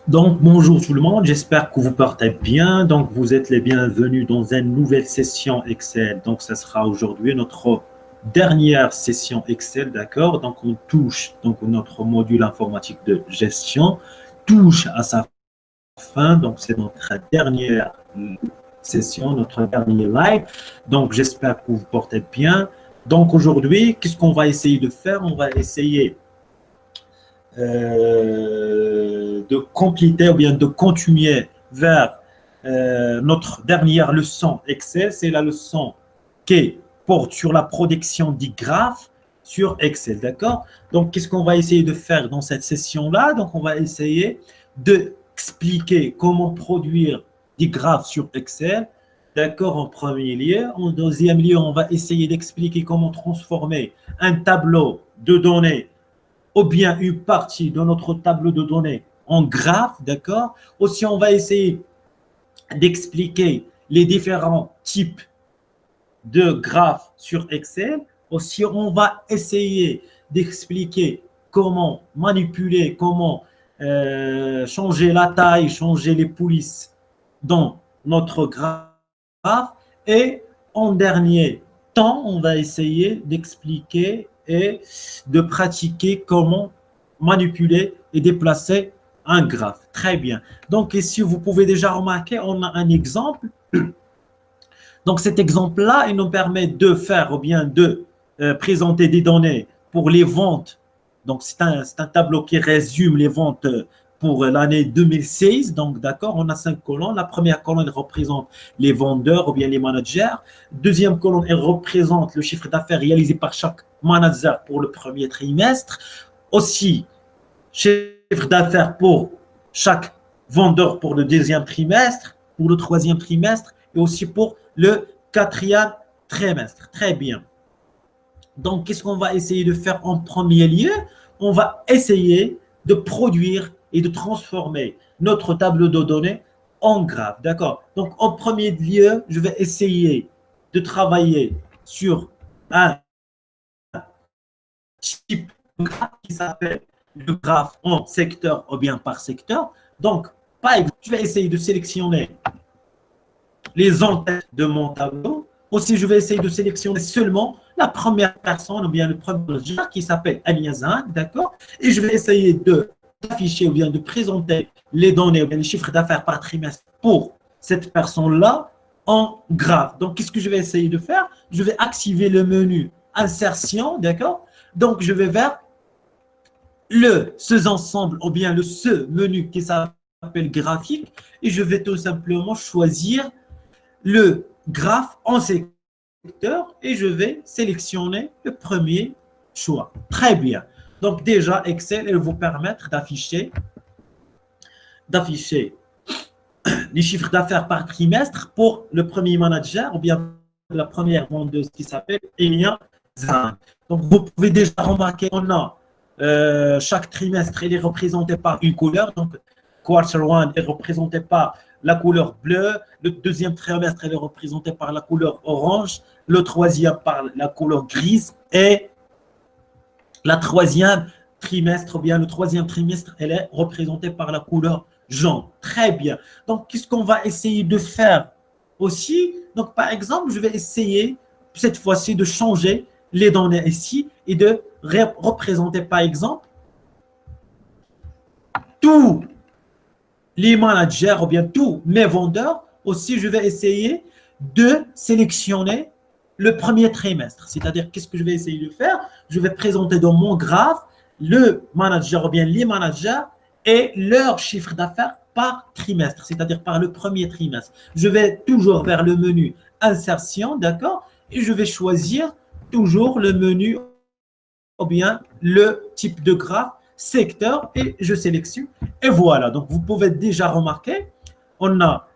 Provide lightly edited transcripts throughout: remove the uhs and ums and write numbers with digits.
Donc, bonjour tout le monde, j'espère que vous portez bien. Donc, vous êtes les bienvenus dans une nouvelle session Excel. Donc, ça sera aujourd'hui notre dernière session Excel, d'accord? Donc, on touche, donc notre module informatique de gestion touche à sa fin. Donc, c'est notre dernière session, notre dernier live. Donc, j'espère que vous vous portez bien. Donc, aujourd'hui, qu'est-ce qu'on va essayer de faire? On va essayer de compléter ou bien de continuer vers notre dernière leçon Excel. C'est la leçon qui porte sur la production des graphes sur Excel, d'accord? Donc, qu'est-ce qu'on va essayer de faire dans cette session-là? Donc, on va essayer d'expliquer comment produire des graphes sur Excel, d'accord, en premier lieu. En deuxième lieu, on va essayer d'expliquer comment transformer un tableau de données ou bien une partie de notre tableau de données en graphe, d'accord? Aussi, on va essayer d'expliquer les différents types de graphes sur Excel. Aussi, on va essayer d'expliquer comment manipuler, comment changer la taille, changer les polices dans notre graphe. Et en dernier temps, on va essayer d'expliquer et de pratiquer comment manipuler et déplacer un graphe. Très bien. Donc, ici, vous pouvez déjà remarquer, on a un exemple. Donc, cet exemple-là, il nous permet de faire ou bien de présenter des données pour les ventes. Donc, c'est un tableau qui résume les ventes pour l'année 2016. Donc, d'accord, on a 5 colonnes. La première colonne représente les vendeurs ou bien les managers. Deuxième colonne, elle représente le chiffre d'affaires réalisé par chaque manager pour le premier trimestre. Aussi, chiffre d'affaires pour chaque vendeur pour le deuxième trimestre, pour le troisième trimestre et aussi pour le quatrième trimestre. Très bien. Donc, qu'est-ce qu'on va essayer de faire en premier lieu? On va essayer de produire et de transformer notre tableau de données en graphe. D'accord? Donc, en premier lieu, je vais essayer de travailler sur un type de graphe qui s'appelle le graphe en secteur ou bien par secteur. Donc, par exemple, je vais essayer de sélectionner les en-têtes de mon tableau. Aussi, je vais essayer de sélectionner seulement la première personne ou bien le premier genre qui s'appelle Agnazan, d'accord? Et je vais essayer d'afficher ou bien de présenter les données ou bien les chiffres d'affaires par trimestre pour cette personne-là en graphe. Donc, qu'est-ce que je vais essayer de faire? Je vais activer le menu insertion, d'accord? Donc, je vais vers ce ensemble ou bien ce menu qui s'appelle graphique et je vais tout simplement choisir le graphe en secteur et je vais sélectionner le premier choix. Très bien. Donc déjà, Excel elle vous permettre d'afficher les chiffres d'affaires par trimestre pour le premier manager ou bien la première vendeuse qui s'appelle Elia Zan. Donc vous pouvez déjà remarquer qu'on a chaque trimestre, il est représenté par une couleur. Donc, quarter one est représenté par la couleur bleue. Le deuxième trimestre, il est représenté par la couleur orange. Le troisième par la couleur grise. Et la troisième trimestre, ou bien le troisième trimestre, elle est représentée par la couleur jaune. Très bien. Donc, qu'est-ce qu'on va essayer de faire aussi? Donc, par exemple, je vais essayer cette fois-ci de changer les données ici et de représenter, par exemple, tous les managers ou bien tous mes vendeurs. Aussi, je vais essayer de sélectionner le premier trimestre. C'est-à-dire, qu'est-ce que je vais essayer de faire? Je vais présenter dans mon graphe le manager ou bien les managers et leur chiffre d'affaires par trimestre, c'est-à-dire par le premier trimestre. Je vais toujours vers le menu insertion, d'accord? Et je vais choisir toujours le menu ou bien le type de graphe, secteur, et je sélectionne. Et voilà, donc vous pouvez déjà remarquer, on a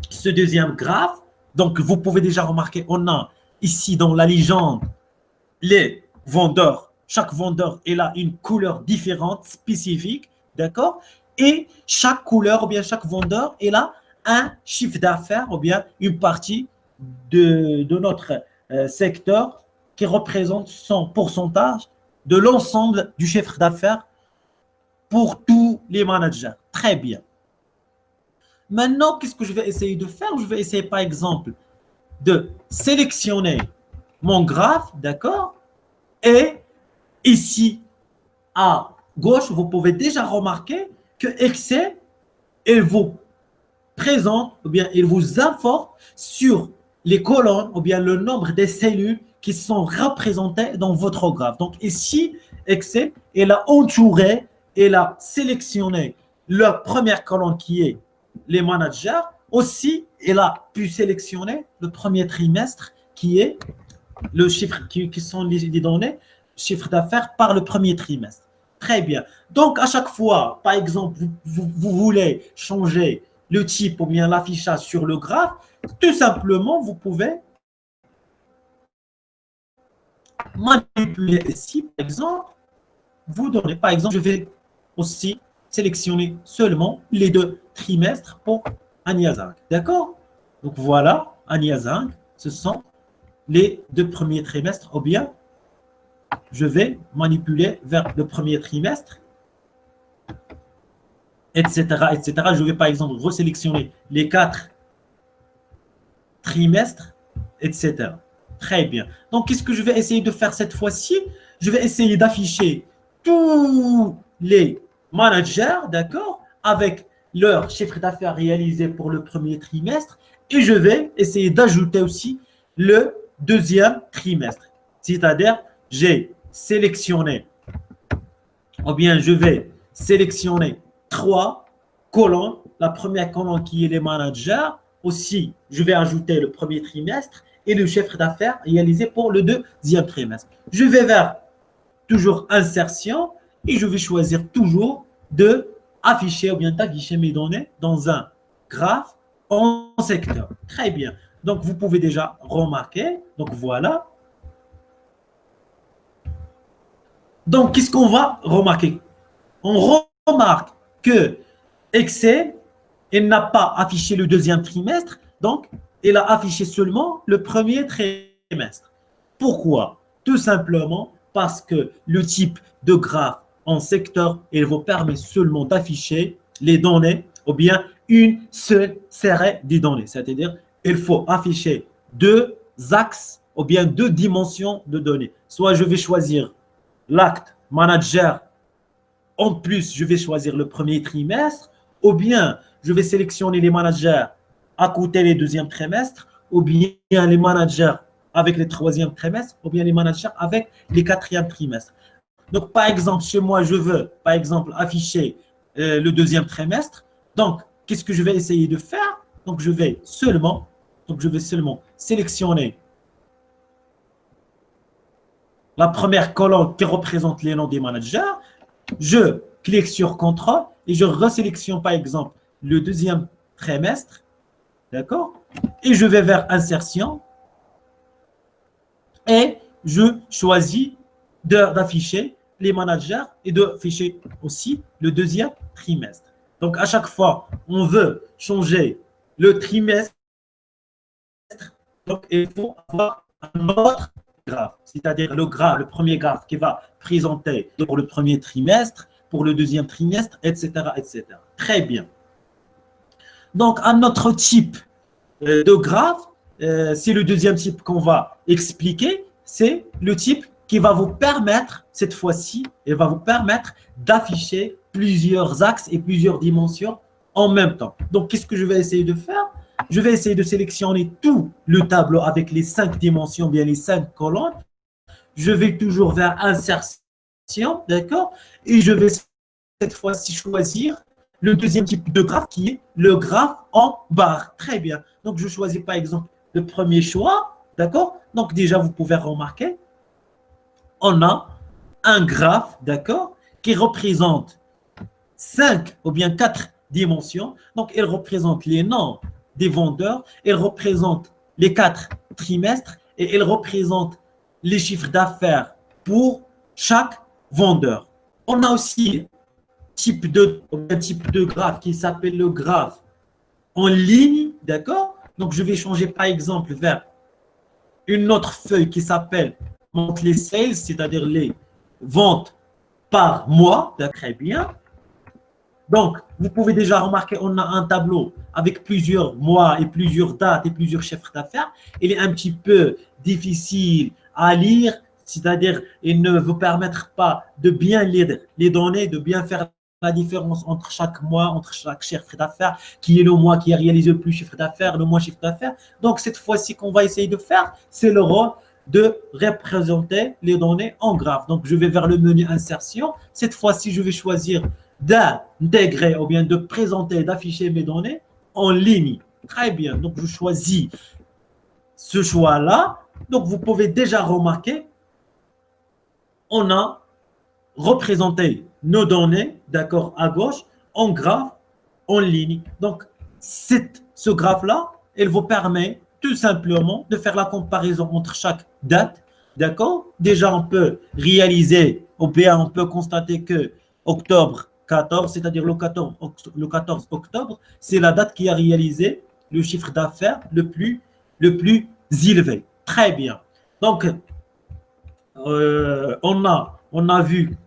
ce deuxième graphe. Donc vous pouvez déjà remarquer, on a ici dans la légende les vendeurs. Chaque vendeur est là une couleur différente, spécifique, d'accord? Et chaque couleur ou bien chaque vendeur est là un chiffre d'affaires ou bien une partie de notre secteur qui représente son pourcentage de l'ensemble du chiffre d'affaires pour tous les managers. Très bien. Maintenant, qu'est-ce que je vais essayer de faire? Je vais essayer, par exemple, de sélectionner mon graphe, d'accord? Et ici, à gauche, vous pouvez déjà remarquer que Excel, il vous présente, ou bien il vous informe sur les colonnes, ou bien le nombre des cellules qui sont représentées dans votre graphe. Donc ici, Excel, il a entouré, il a sélectionné la première colonne qui est les managers. Aussi, il a pu sélectionner le premier trimestre qui est le chiffre, qui sont les données, chiffre d'affaires par le premier trimestre. Très bien. Donc, à chaque fois, par exemple, vous voulez changer le type ou bien l'affichage sur le graphe, tout simplement, vous pouvez manipuler ici, par exemple, vous donnez, par exemple, je vais aussi sélectionner seulement les 2 trimestres pour Aniazang. D'accord? Donc, voilà, Aniazang, ce sont les 2 premiers trimestres, ou bien je vais manipuler vers le premier trimestre, etc., etc. Je vais par exemple resélectionner les 4 trimestres, etc. Très bien. Donc, qu'est-ce que je vais essayer de faire cette fois-ci? Je vais essayer d'afficher tous les managers, d'accord, avec leur chiffre d'affaires réalisé pour le premier trimestre, et je vais essayer d'ajouter aussi le deuxième trimestre. C'est-à-dire, j'ai sélectionné, ou bien je vais sélectionner 3 colonnes. La première colonne qui est les managers. Aussi, je vais ajouter le premier trimestre et le chiffre d'affaires réalisé pour le deuxième trimestre. Je vais vers toujours insertion et je vais choisir toujours de afficher ou bien d'afficher mes données dans un graphe en secteur. Très bien. Donc, vous pouvez déjà remarquer. Donc, voilà. Donc, qu'est-ce qu'on va remarquer? On remarque que Excel, il n'a pas affiché le deuxième trimestre, donc il a affiché seulement le premier trimestre. Pourquoi? Tout simplement parce que le type de graphe en secteur, il vous permet seulement d'afficher les données ou bien une seule série de données. C'est-à-dire, il faut afficher 2 axes ou bien 2 dimensions de données. Soit je vais choisir l'acte manager, en plus, je vais choisir le premier trimestre, ou bien je vais sélectionner les managers à côté les deuxièmes trimestres, ou bien les managers avec les troisièmes trimestres, ou bien les managers avec les quatrièmes trimestres. Donc, par exemple, chez moi, je veux, par exemple, afficher le deuxième trimestre. Donc, qu'est-ce que je vais essayer de faire? Donc, je vais seulement sélectionner la première colonne qui représente les noms des managers. Je clique sur contrôle et je resélectionne par exemple le deuxième trimestre, d'accord? Et je vais vers insertion et je choisis d'afficher les managers et d'afficher aussi le deuxième trimestre. Donc, à chaque fois, on veut changer le trimestre, donc il faut avoir un autre graphe, c'est-à-dire le premier graphe qui va présenter pour le premier trimestre, pour le deuxième trimestre, etc., etc. Très bien. Donc, un autre type de graphe, c'est le deuxième type qu'on va expliquer, c'est le type qui va vous permettre, cette fois-ci, il va vous permettre d'afficher plusieurs axes et plusieurs dimensions en même temps. Donc, qu'est-ce que je vais essayer de faire? Je vais essayer de sélectionner tout le tableau avec les 5 dimensions, bien les 5 colonnes. Je vais toujours vers insertion, d'accord? Et je vais cette fois-ci choisir le deuxième type de graphe qui est le graphe en barre. Très bien. Donc, je choisis par exemple le premier choix, d'accord? Donc, déjà, vous pouvez remarquer, on a un graphe, d'accord, qui représente 5 ou bien 4 dimensions. Donc, il représente les noms des vendeurs, il représente les 4 trimestres et il représente les chiffres d'affaires pour chaque vendeur. On a aussi un type de graphe qui s'appelle le graphe en ligne, d'accord? Donc, je vais changer par exemple vers une autre feuille qui s'appelle monthly sales, c'est-à-dire les ventes par mois, très bien. Donc, vous pouvez déjà remarquer, on a un tableau avec plusieurs mois et plusieurs dates et plusieurs chiffres d'affaires. Il est un petit peu difficile à lire, c'est-à-dire il ne vous permettra pas de bien lire les données, de bien faire la différence entre chaque mois, entre chaque chiffre d'affaires, qui est le mois qui a réalisé le plus chiffre d'affaires, le mois chiffre d'affaires. Donc, cette fois-ci qu'on va essayer de faire, c'est le rôle de représenter les données en graphe. Donc, je vais vers le menu insertion. Cette fois-ci, je vais choisir d'intégrer ou bien de présenter, d'afficher mes données en ligne. Très bien. Donc, je choisis ce choix-là. Donc, vous pouvez déjà remarquer, on a représenté nos données, d'accord, à gauche, en graphe, en ligne. Donc, ce graphe-là, il vous permet tout simplement de faire la comparaison entre chaque date, d'accord. Déjà, on peut réaliser, ou bien on peut constater que octobre 14, c'est-à-dire le 14 octobre, c'est la date qui a réalisé le chiffre d'affaires le plus élevé. Très bien. Donc, on a vu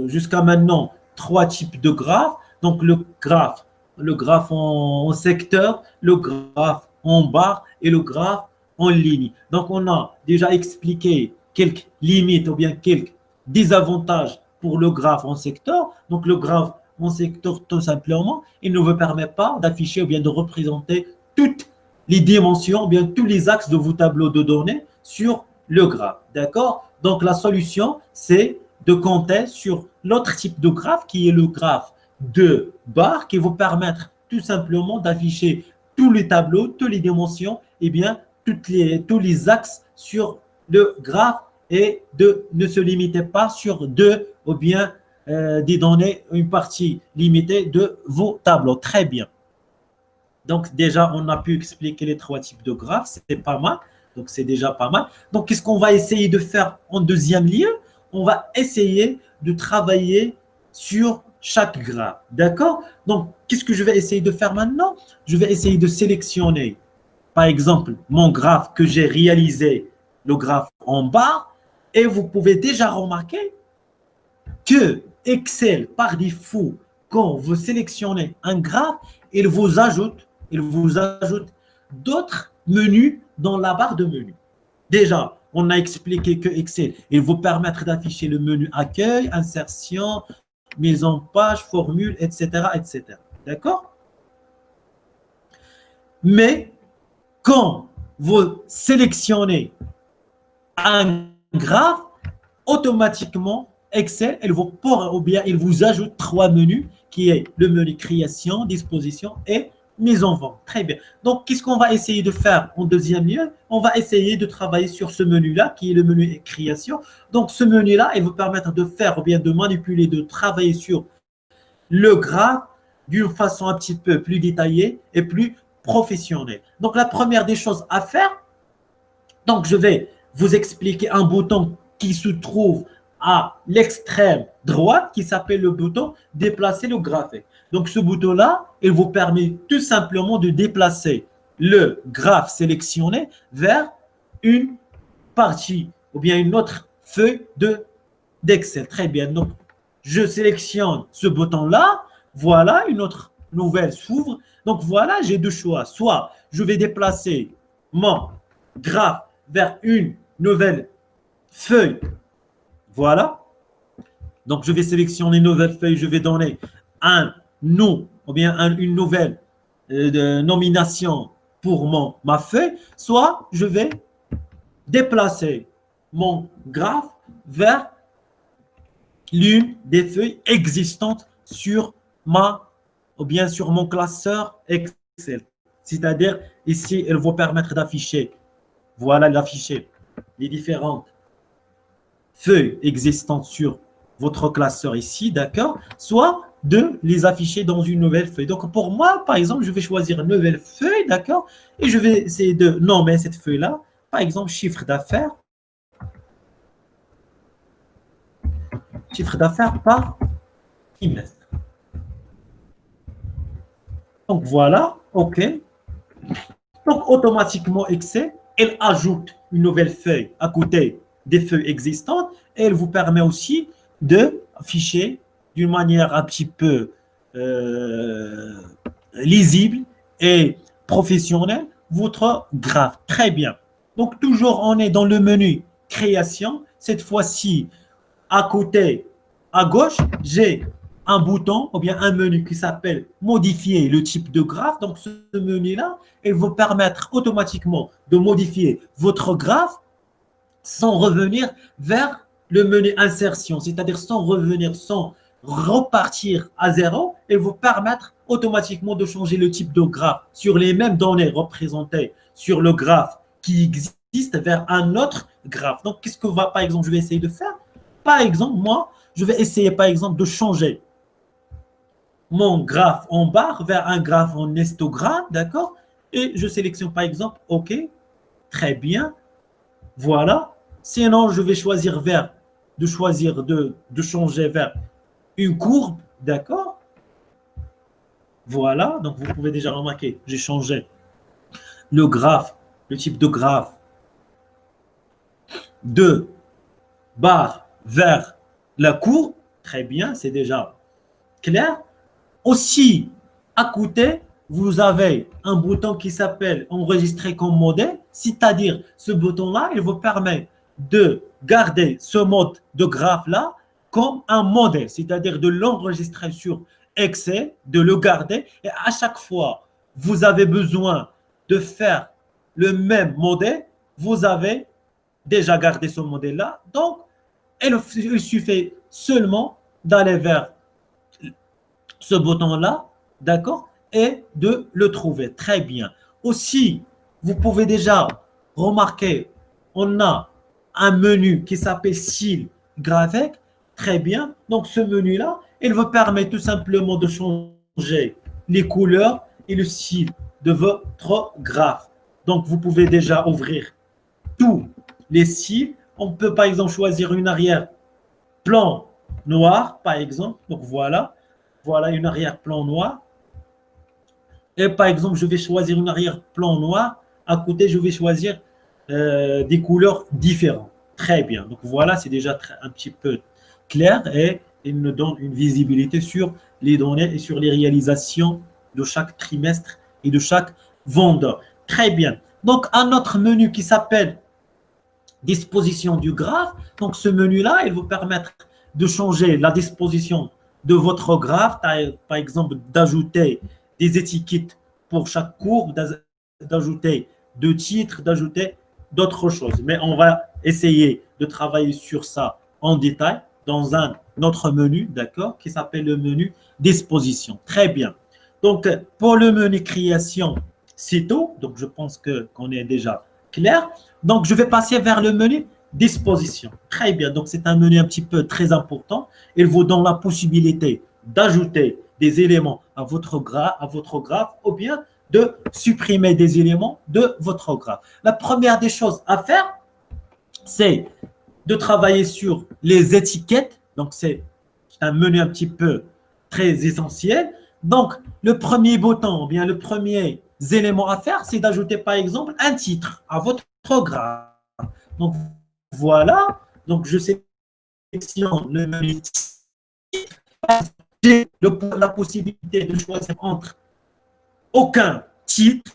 jusqu'à maintenant trois types de graphes. Donc, le graphe en secteur, le graphe en barre et le graphe en ligne. Donc, on a déjà expliqué quelques limites ou bien quelques désavantages pour le graphe en secteur. Donc, le graphe en secteur, tout simplement, il ne vous permet pas d'afficher ou bien de représenter toutes les dimensions ou bien tous les axes de vos tableaux de données sur le graphe. D'accord? Donc, la solution, c'est de compter sur l'autre type de graphe qui est le graphe de barre qui vous permettre tout simplement d'afficher tous les tableaux, toutes les dimensions et bien tous les axes sur le graphe et de ne se limiter pas sur deux ou bien des données, une partie limitée de vos tableaux. Très bien. Donc déjà, on a pu expliquer les trois types de graphes, c'est pas mal. Donc c'est déjà pas mal. Donc qu'est-ce qu'on va essayer de faire en deuxième lieu? On va essayer de travailler sur chaque graphe. D'accord? Donc, qu'est-ce que je vais essayer de faire maintenant? Je vais essayer de sélectionner, par exemple, mon graphe que j'ai réalisé, le graphe en bas, et vous pouvez déjà remarquer que Excel, par défaut, quand vous sélectionnez un graphe, il vous ajoute d'autres menus dans la barre de menu. Déjà, on a expliqué que Excel, il vous permettre d'afficher le menu accueil, insertion, mise en page, formule, etc., etc. D'accord? Mais quand vous sélectionnez un graphe, automatiquement, Excel, il vous ajoute trois menus qui est le menu création, disposition et mise en vente. Très bien. Donc, qu'est-ce qu'on va essayer de faire en deuxième lieu? On va essayer de travailler sur ce menu-là qui est le menu création. Donc, ce menu-là, il va vous permettre de faire ou bien de manipuler, de travailler sur le graphe d'une façon un petit peu plus détaillée et plus professionnelle. Donc, la première des choses à faire, donc je vais vous expliquer un bouton qui se trouve à l'extrême droite qui s'appelle le bouton déplacer le graphique. Donc ce bouton-là, il vous permet tout simplement de déplacer le graphe sélectionné vers une partie ou bien une autre feuille d'Excel. Très bien. Donc je sélectionne ce bouton-là. Voilà, une autre nouvelle s'ouvre. Donc voilà, j'ai deux choix. Soit je vais déplacer mon graphe vers une nouvelle feuille. Voilà. Donc, je vais sélectionner une nouvelle feuille. Je vais donner un nom ou bien une nouvelle nomination pour ma feuille. Soit je vais déplacer mon graphe vers l'une des feuilles existantes sur sur mon classeur Excel. C'est-à-dire, ici, elle va permettre d'afficher les différentes feuilles existantes sur votre classeur ici, d'accord? Soit de les afficher dans une nouvelle feuille. Donc, pour moi, par exemple, je vais choisir une nouvelle feuille, d'accord? Et je vais essayer de nommer cette feuille-là, par exemple, chiffre d'affaires. Chiffre d'affaires par trimestre. Donc, voilà, OK. Donc, automatiquement, Excel, elle ajoute une nouvelle feuille à côté des feuilles existantes et elle vous permet aussi d'afficher d'une manière un petit peu euh, lisible et professionnel votre graphe. Très bien. Donc, toujours, on est dans le menu création. Cette fois-ci, à côté, à gauche, j'ai un bouton ou bien un menu qui s'appelle modifier le type de graphe. Donc, ce menu-là, il va permettre automatiquement de modifier votre graphe sans revenir vers le menu insertion, c'est-à-dire sans revenir, sans repartir à zéro, et vous permettre automatiquement de changer le type de graphe sur les mêmes données représentées sur le graphe qui existe vers un autre graphe. Donc, qu'est-ce que va, par exemple, je vais essayer de faire? Par exemple, moi, je vais essayer, par exemple, de changer mon graphe en barre vers un graphe en histogramme, d'accord? Et je sélectionne, par exemple, OK, très bien. Voilà. Sinon, je vais choisir de changer vers une courbe, d'accord? Voilà. Donc, vous pouvez déjà remarquer, j'ai changé le graphe, le type de graphe de barre vers la courbe. Très bien, c'est déjà clair. Aussi, à côté, vous avez un bouton qui s'appelle enregistrer comme modèle, c'est-à-dire ce bouton-là, il vous permet de garder ce mode de graphe-là comme un modèle, c'est-à-dire de l'enregistrer sur Excel, de le garder, et à chaque fois, vous avez besoin de faire le même modèle, vous avez déjà gardé ce modèle-là, donc il suffit seulement d'aller vers ce bouton-là, d'accord, et de le trouver. Très bien. Aussi, vous pouvez déjà remarquer, on a un menu qui s'appelle style graphique. Très bien. Donc, ce menu-là, il vous permet tout simplement de changer les couleurs et le style de votre graphe. Donc, vous pouvez déjà ouvrir tous les styles. On peut, par exemple, choisir une arrière-plan noir, par exemple. Donc, voilà. Voilà une arrière-plan noir. Et par exemple, je vais choisir une arrière-plan noir. À côté, je vais choisir des couleurs différentes. Très bien. Donc voilà, c'est déjà un petit peu clair et il nous donne une visibilité sur les données et sur les réalisations de chaque trimestre et de chaque vendeur. Très bien. Donc un autre menu qui s'appelle disposition du graphe. Donc ce menu-là, il va vous permettre de changer la disposition de votre graphe, par exemple d'ajouter des étiquettes pour chaque courbe, d'ajouter deux titres, d'ajouter d'autres choses. Mais on va essayer de travailler sur ça en détail dans un autre menu, d'accord, qui s'appelle le menu disposition. Très bien. Donc, pour le menu création, c'est tout. Donc, je pense qu'on est déjà clair. Donc, je vais passer vers le menu disposition. Très bien. Donc, c'est un menu un petit peu très important. Il vous donne la possibilité d'ajouter des éléments à votre graphe ou bien de supprimer des éléments de votre graphe. La première des choses à faire, c'est de travailler sur les étiquettes. Donc, c'est un menu un petit peu très essentiel. Donc, le premier bouton, ou bien le premier élément à faire, c'est d'ajouter par exemple un titre à votre graphe. Donc, voilà. Donc, je sélectionne le menu titre. J'ai la possibilité de choisir entre aucun titre,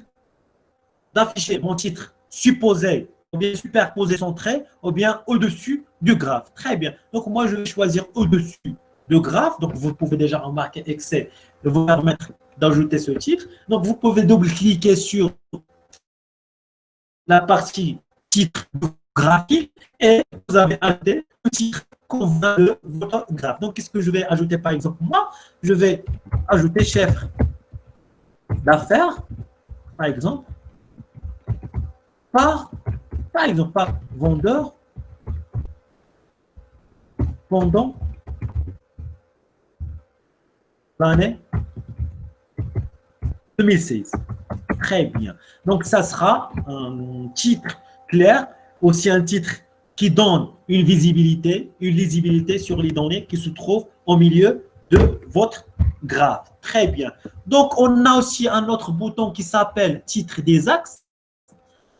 d'afficher mon titre supposé, ou bien superposé son trait, ou bien au-dessus du graphe. Très bien. Donc, moi, je vais choisir au-dessus du graphe. Donc, vous pouvez déjà remarquer Excel de vous permettre d'ajouter ce titre. Donc, vous pouvez double-cliquer sur la partie titre graphique et vous avez ajouté le titre convenant de votre graphe. Donc, qu'est-ce que je vais ajouter par exemple? Moi, je vais ajouter chiffre d'affaires, par exemple, par exemple, par vendeur pendant l'année 2016. Très bien. Donc, ça sera un titre clair, aussi un titre qui donne une lisibilité sur les données qui se trouvent au milieu de votre graphe. Très bien. Donc, on a aussi un autre bouton qui s'appelle titre des axes.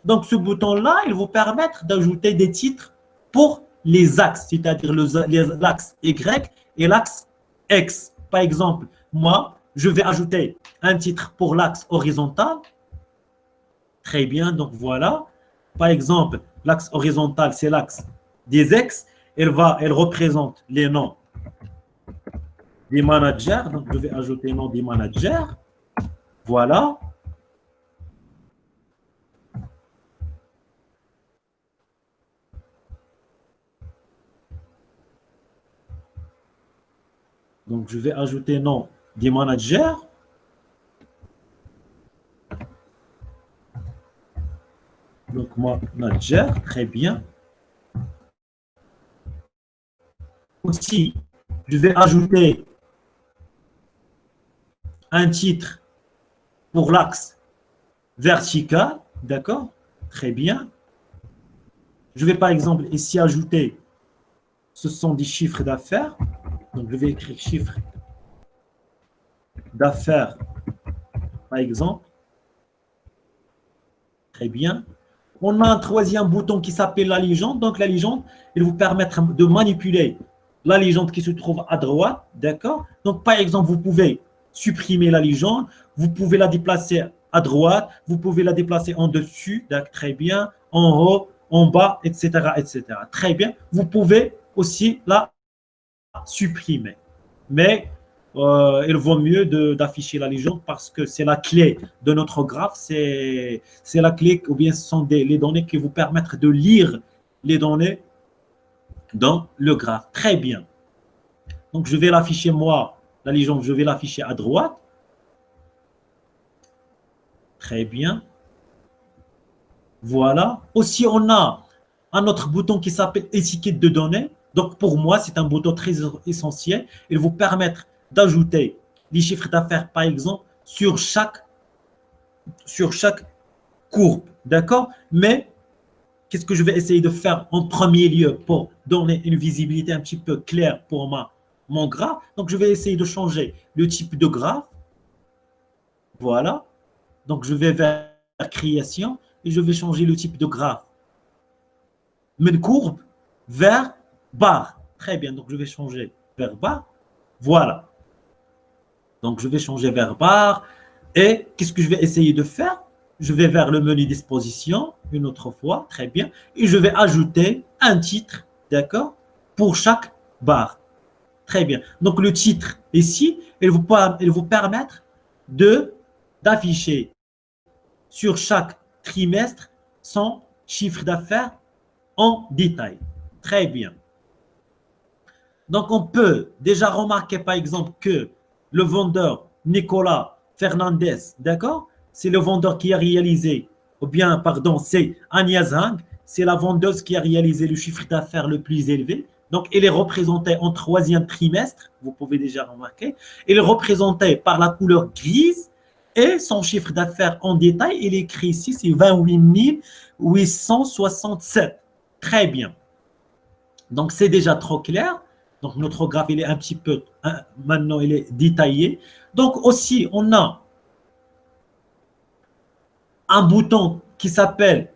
Donc, ce bouton-là, il va vous permettre d'ajouter des titres pour les axes, c'est-à-dire l'axe Y et l'axe X. Par exemple, moi, je vais ajouter un titre pour l'axe horizontal. Très bien, donc voilà. Par exemple, l'axe horizontal, c'est l'axe des ex. Elle représente les noms des managers. Donc, je vais ajouter le nom des managers. Voilà. Donc, je vais ajouter nom des managers. Donc, manager, très bien. Aussi, je vais ajouter un titre pour l'axe vertical. D'accord? Très bien. Je vais par exemple ici ajouter, ce sont des chiffres d'affaires. Donc, je vais écrire chiffre d'affaires, par exemple. Très bien. On a un troisième bouton qui s'appelle la légende. Donc, la légende, elle vous permettra de manipuler la légende qui se trouve à droite. D'accord? Donc, par exemple, vous pouvez supprimer la légende. Vous pouvez la déplacer à droite. Vous pouvez la déplacer en dessus. Très bien. En haut, en bas, etc., etc. Très bien. Vous pouvez aussi la supprimer. Mais il vaut mieux d'afficher la légende parce que c'est la clé de notre graphe, c'est la clé, ou bien ce sont les données qui vous permettent de lire les données dans le graphe. Très bien. Donc, je vais l'afficher, moi, la légende, je vais l'afficher à droite. Très bien. Voilà. Aussi, on a un autre bouton qui s'appelle étiquette de données. Donc, pour moi, c'est un bouton très essentiel. Il vous permet d'ajouter les chiffres d'affaires, par exemple, sur chaque courbe. D'accord? Mais qu'est-ce que je vais essayer de faire en premier lieu pour donner une visibilité un petit peu claire pour mon graphe? Donc, je vais essayer de changer le type de graphe. Voilà. Donc, je vais vers création et je vais changer le type de graphe. Une courbe vers barre. Très bien. Donc, je vais changer vers barre. Voilà. Donc, je vais changer vers barre. Et qu'est-ce que je vais essayer de faire? Je vais vers le menu disposition, une autre fois. Très bien. Et je vais ajouter un titre, d'accord, pour chaque barre. Très bien. Donc, le titre ici, il vous permettre d'afficher sur chaque trimestre son chiffre d'affaires en détail. Très bien. Donc, on peut déjà remarquer, par exemple, que le vendeur Nicolas Fernandez, d'accord, c'est le vendeur qui a réalisé, ou bien, pardon, c'est Agnès Hang, c'est la vendeuse qui a réalisé le chiffre d'affaires le plus élevé. Donc, elle est représentée en troisième trimestre, vous pouvez déjà remarquer. Elle est représentée par la couleur grise et son chiffre d'affaires en détail, il est écrit ici, c'est 28 867. Très bien. Donc, c'est déjà trop clair. Donc, notre graphe, il est un petit peu, maintenant, il est détaillé. Donc, aussi, on a un bouton qui s'appelle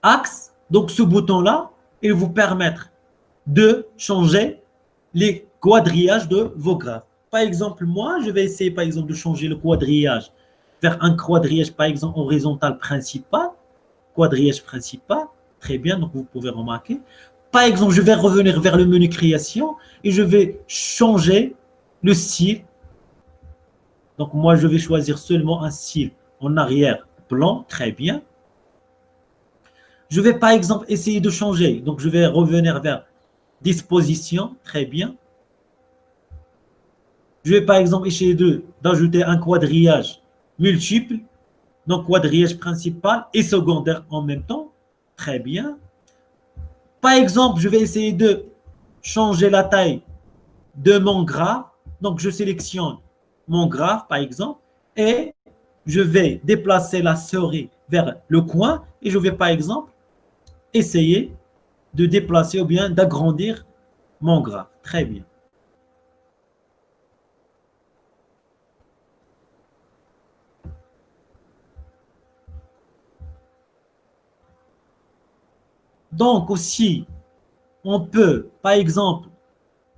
axe. Donc, ce bouton-là, il vous permet de changer les quadrillages de vos graphes. Par exemple, moi, je vais essayer, par exemple, de changer le quadrillage vers un quadrillage, par exemple, horizontal principal. Quadrillage principal. Très bien, donc vous pouvez remarquer. Par exemple, je vais revenir vers le menu création et je vais changer le style. Donc, moi, je vais choisir seulement un style en arrière-plan. Très bien. Je vais, par exemple, essayer de changer. Donc, je vais revenir vers disposition. Très bien. Je vais, par exemple, essayer d'ajouter un quadrillage multiple. Donc, quadrillage principal et secondaire en même temps. Très bien. Par exemple, je vais essayer de changer la taille de mon graphe. Donc, je sélectionne mon graphe, par exemple, et je vais déplacer la souris vers le coin et je vais, par exemple, essayer de déplacer ou bien d'agrandir mon graphe. Très bien. Donc, aussi, on peut, par exemple,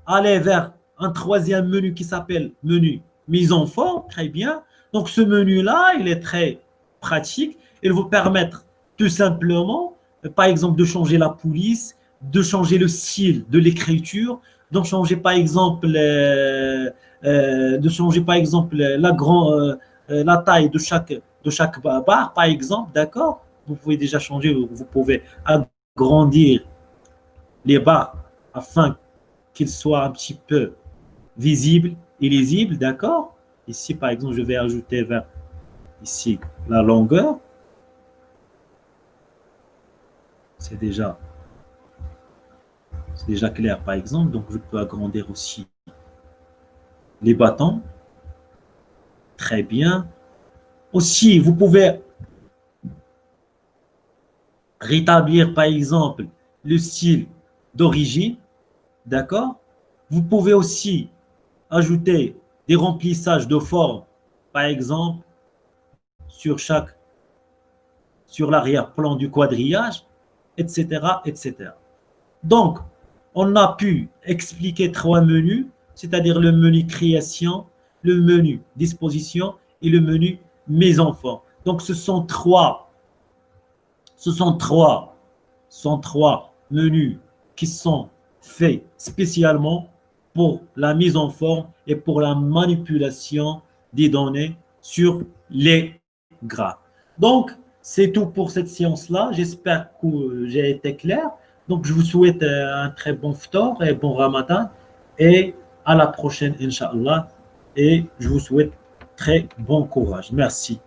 aller vers un troisième menu qui s'appelle menu mise en forme, très bien. Donc, ce menu-là, il est très pratique. Il vous permettre tout simplement, par exemple, de changer la police, de changer le style de l'écriture, de changer, par exemple, la taille de chaque barre, par exemple, d'accord? Vous pouvez déjà changer, vous pouvez agrandir les barres afin qu'ils soient un petit peu visibles et lisibles, d'accord? Ici, par exemple, je vais ajouter vers ici la longueur. C'est déjà clair, par exemple. Donc, je peux agrandir aussi les bâtons. Très bien. Aussi, vous pouvez rétablir, par exemple, le style d'origine. D'accord? Vous pouvez aussi ajouter des remplissages de forme, par exemple, sur l'arrière-plan du quadrillage, etc., etc. Donc, on a pu expliquer trois menus, c'est-à-dire le menu création, le menu disposition et le menu mise en forme. Donc, ce sont trois menus qui sont faits spécialement pour la mise en forme et pour la manipulation des données sur les graphes. Donc, c'est tout pour cette séance-là. J'espère que j'ai été clair. Donc, je vous souhaite un très bon ftar et bon ramadan. Et à la prochaine, Inch'Allah. Et je vous souhaite très bon courage. Merci.